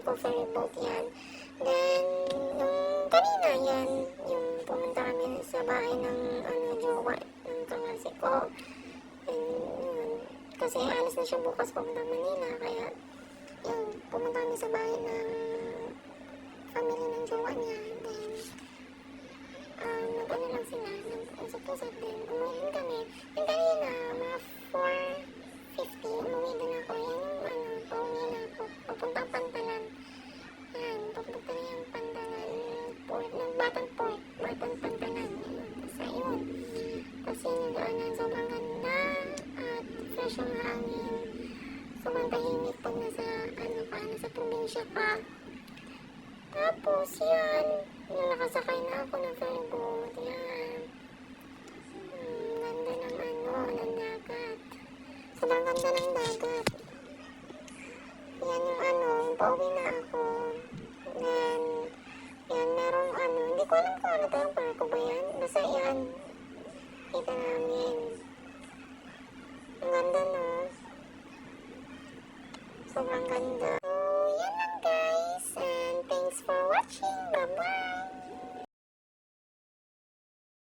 ko, ferry boat yan. Then, yung kanina yan, yung pumunta kami sa bahay ng jowa ng kaklase ko. And, yun, kasi alis na siya bukas papunta Manila, kaya yun, pumunta kami sa bahay ng family ng jowa niya. Then, nag-ano lang sila, nag-usap-usap din. Umuwi din kami. Yung kanina, mga 4:50, umuwi din ako. Yan yung pauwi na ako. Papuntang Pantalan. Yan, papunta na yung Pantalan port, ng Batang Port, Batang Pantalan. Basta yun. Kasi yung daanan sobrang ganda at fresh ang hangin. Sobrang tahimik pag nasa probinsya ka. Tapos yan, yung nakasakay na ako ng ferry boat. Yan. Ganda ng dagat. Sobrang ganda ng dagat. Yan yung pauwi na ako. Then, yan, merong hindi ko alam kung ano to, yung parko ba yan? Basta yan, kita namin. Ang ganda, no? Sobrang ganda.